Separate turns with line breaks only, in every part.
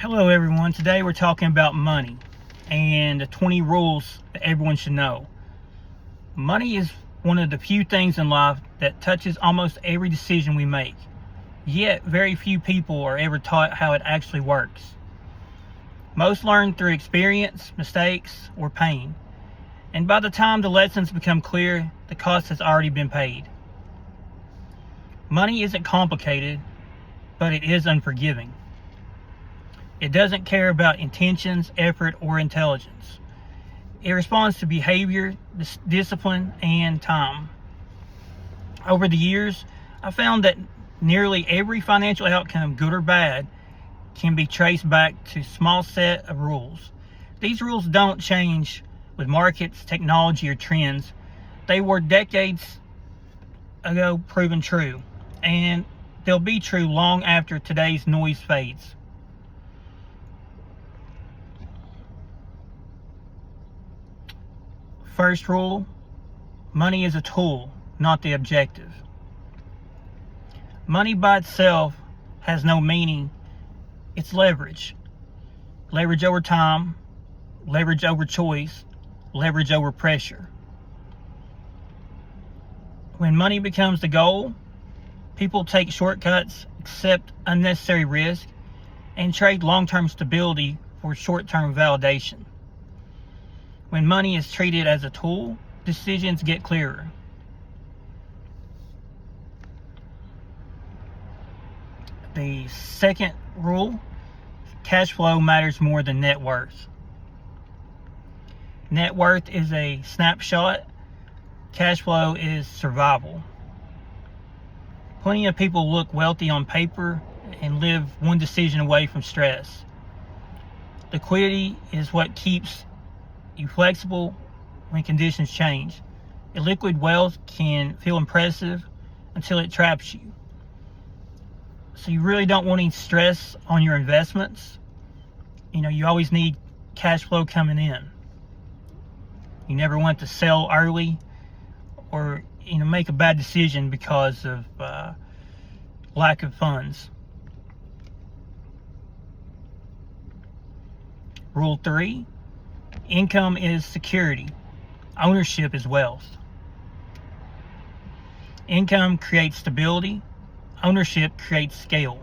Hello everyone, today we're talking about money and the 20 rules that everyone should know. Money is one of the few things in life that touches almost every decision we make, yet very few people are ever taught how it actually works. Most learn through experience, mistakes, or pain, and by the time the lessons become clear, the cost has already been paid. Money isn't complicated, but it is unforgiving. It doesn't care about intentions, effort, or intelligence. It responds to behavior, discipline, and time. Over the years, I found that nearly every financial outcome, good or bad, can be traced back to a small set of rules. These rules don't change with markets, technology, or trends. They were decades ago proven true, and they'll be true long after today's noise fades. First rule, money is a tool, not the objective. Money by itself has no meaning. It's leverage. Leverage over time, leverage over choice, leverage over pressure. When money becomes the goal, people take shortcuts, accept unnecessary risk, and trade long-term stability for short-term validation. When money is treated as a tool, decisions get clearer. The second rule, cash flow matters more than net worth. Net worth is a snapshot. Cash flow is survival. Plenty of people look wealthy on paper and live one decision away from stress. Liquidity is what keeps you flexible when conditions change. Illiquid wealth can feel impressive until it traps you. So you really don't want any stress on your investments. You always need cash flow coming in. You never want to sell early or make a bad decision because of lack of funds. Rule 3, income is security. Ownership is wealth. Income creates stability. Ownership creates scale.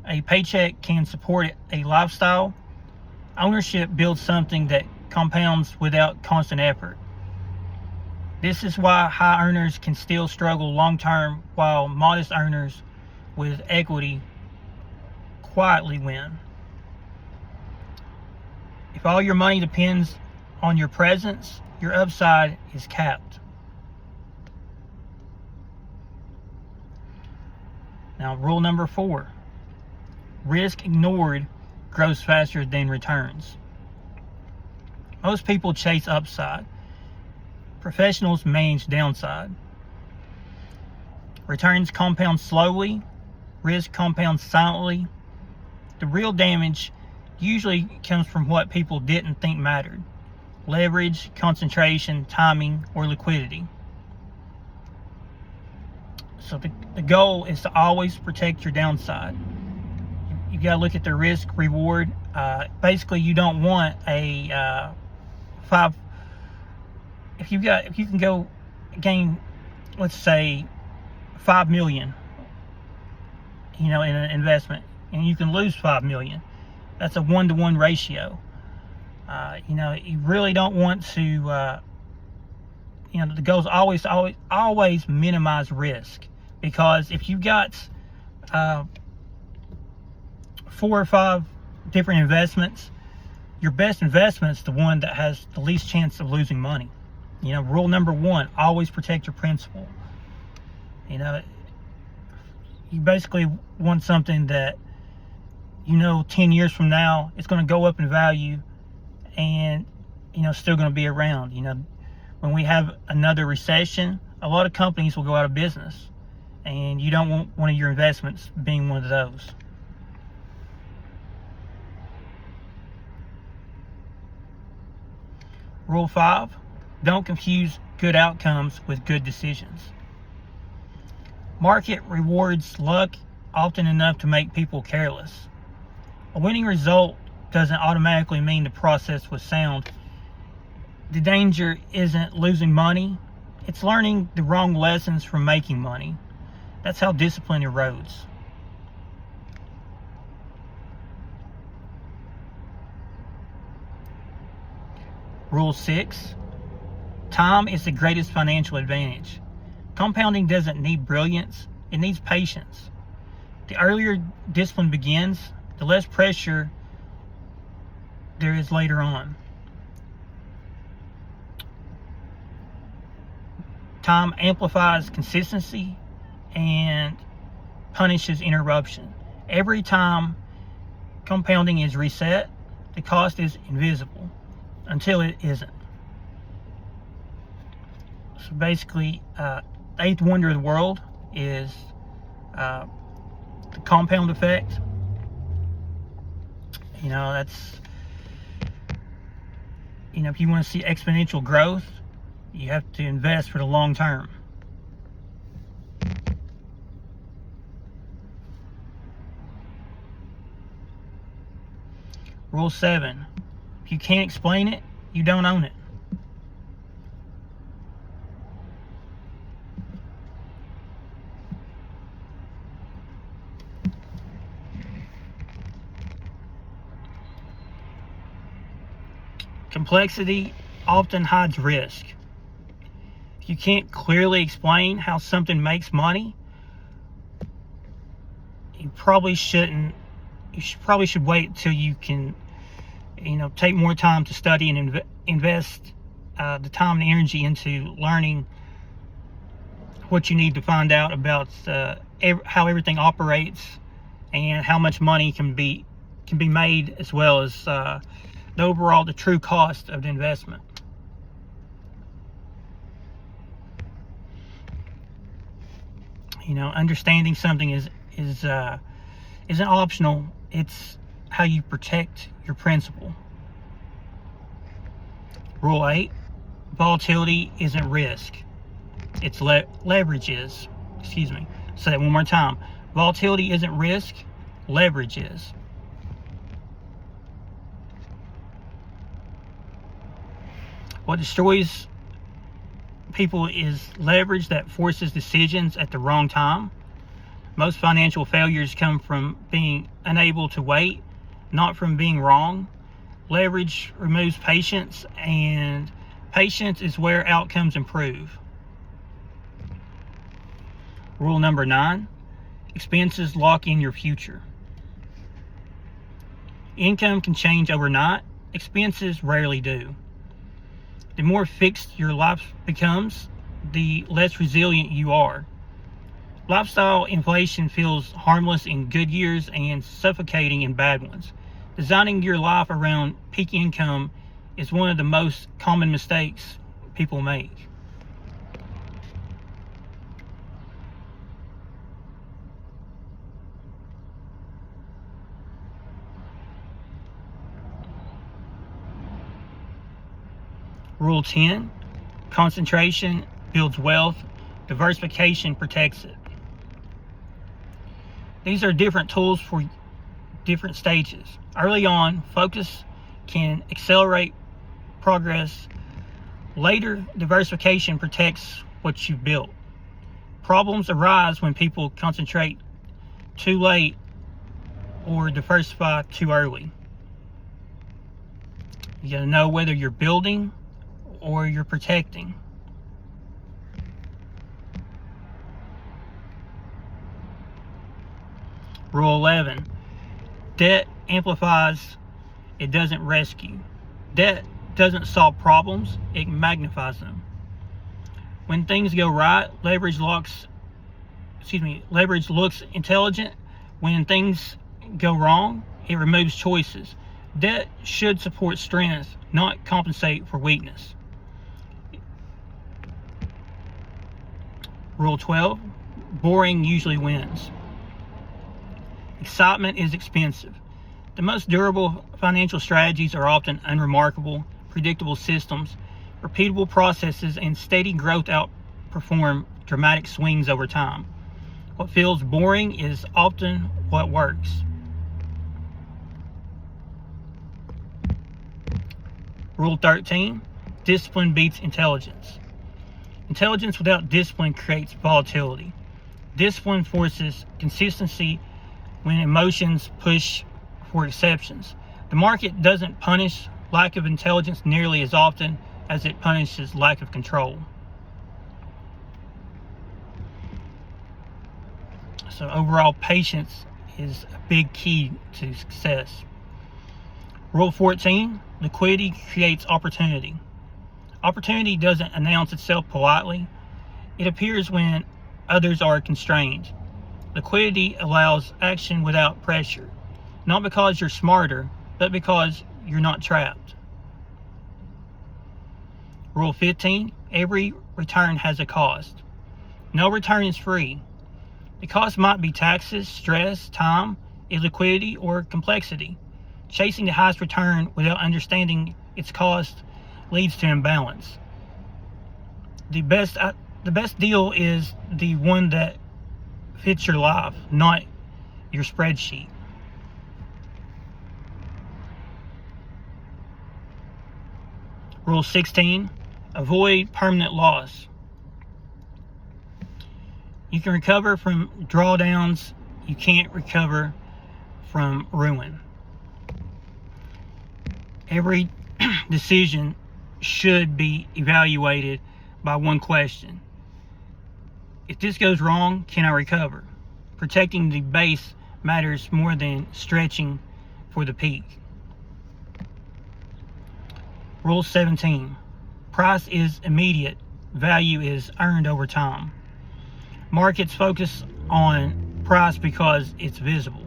A paycheck can support a lifestyle. Ownership builds something that compounds without constant effort. This is why high earners can still struggle long term, while modest earners with equity quietly win. If all your money depends on your presence, your upside is capped. Now, rule number 4, risk ignored grows faster than returns. Most people chase upside. Professionals manage downside. Returns compound slowly. Risk compounds silently. The real damage usually comes from what people didn't think mattered: leverage, concentration, timing, or liquidity. So the goal is to always protect your downside. You got to look at the risk reward. Basically, you don't want a if you can go gain, let's say, 5 million, in an investment, and you can lose 5 million. That's a 1-to-1 ratio. You really don't want to. The goal is always minimize risk, because if you've got 4 or 5 different investments, your best investment is the one that has the least chance of losing money. Rule number 1: always protect your principal. You basically want something that 10 years from now it's going to go up in value, and still going to be around. When we have another recession, a lot of companies will go out of business, and you don't want one of your investments being one of those. Rule 5, don't confuse good outcomes with good decisions. Market rewards luck often enough to make people careless. A winning result doesn't automatically mean the process was sound. The danger isn't losing money, it's learning the wrong lessons from making money. That's how discipline erodes. Rule 6. Time is the greatest financial advantage. Compounding doesn't need brilliance, it needs patience. The earlier discipline begins, the less pressure there is later on. Time amplifies consistency and punishes interruption. Every time compounding is reset, the cost is invisible until it isn't. So basically, the eighth wonder of the world is the compound effect. That's, if you want to see exponential growth, you have to invest for the long term. Rule 7. If you can't explain it, you don't own it. Complexity often hides risk. If you can't clearly explain how something makes money, you probably should wait till you can, take more time to study and invest the time and energy into learning what you need to find out about how everything operates and how much money can be made, as well as the true cost of the investment. Understanding something isn't optional. It's how you protect your principle. Rule 8. Volatility isn't risk. It's leverage is. Excuse me. Say that one more time. Volatility isn't risk. Leverage is. What destroys people is leverage that forces decisions at the wrong time. Most financial failures come from being unable to wait, not from being wrong. Leverage removes patience, and patience is where outcomes improve. Rule number 9. Expenses lock in your future. Income can change overnight. Expenses rarely do. The more fixed your life becomes, the less resilient you are. Lifestyle inflation feels harmless in good years and suffocating in bad ones. Designing your life around peak income is one of the most common mistakes people make. Rule 10. Concentration builds wealth. Diversification protects it. These are different tools for different stages. Early on, focus can accelerate progress. Later, diversification protects what you've built. Problems arise when people concentrate too late or diversify too early. You gotta know whether you're building or you're protecting. Rule 11. Debt amplifies, it doesn't rescue. Debt doesn't solve problems, it magnifies them. When things go right, leverage looks intelligent. When things go wrong, it removes choices. Debt should support strength, not compensate for weakness. Rule 12. Boring usually wins. Excitement is expensive. The most durable financial strategies are often unremarkable, predictable systems. Repeatable processes and steady growth outperform dramatic swings over time. What feels boring is often what works. Rule 13, discipline beats intelligence. Intelligence without discipline creates volatility. Discipline forces consistency when emotions push for exceptions. The market doesn't punish lack of intelligence nearly as often as it punishes lack of control. So overall, patience is a big key to success. Rule 14, liquidity creates opportunity. Opportunity doesn't announce itself politely. It appears when others are constrained. Liquidity allows action without pressure, not because you're smarter, but because you're not trapped. Rule 15, every return has a cost. No return is free. The cost might be taxes, stress, time, illiquidity, or complexity. Chasing the highest return without understanding its cost leads to imbalance. The best deal is the one that fits your life, not your spreadsheet. Rule 16, avoid permanent loss. You can recover from drawdowns, you can't recover from ruin. Every decision should be evaluated by one question. If this goes wrong, can I recover? Protecting the base matters more than stretching for the peak. Rule 17, price is immediate, value is earned over time. Markets focus on price because it's visible.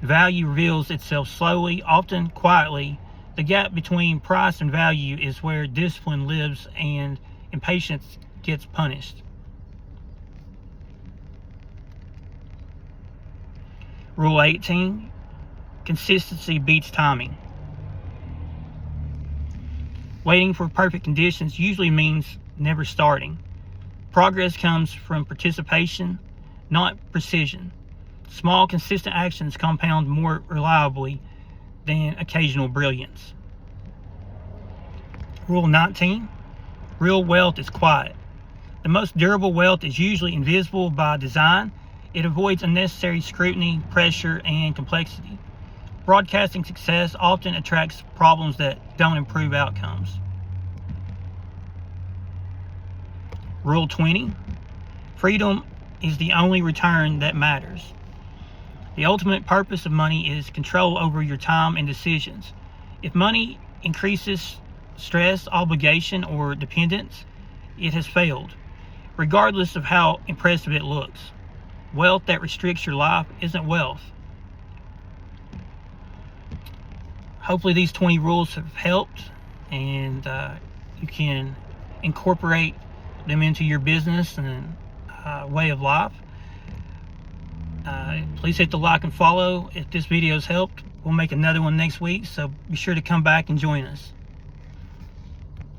Value reveals itself slowly, often quietly. The gap between price and value is where discipline lives and impatience gets punished. Rule 18, consistency beats timing. Waiting for perfect conditions usually means never starting. Progress comes from participation, not precision. Small, consistent actions compound more reliably than occasional brilliance. Rule 19, real wealth is quiet. The most durable wealth is usually invisible by design. It avoids unnecessary scrutiny, pressure, and complexity. Broadcasting success often attracts problems that don't improve outcomes. Rule 20, freedom is the only return that matters. The ultimate purpose of money is control over your time and decisions. If money increases stress, obligation, or dependence, it has failed, regardless of how impressive it looks. Wealth that restricts your life isn't wealth. Hopefully these 20 rules have helped, and you can incorporate them into your business and way of life. Please hit the like and follow if this video has helped. We'll make another one next week, so be sure to come back and join us.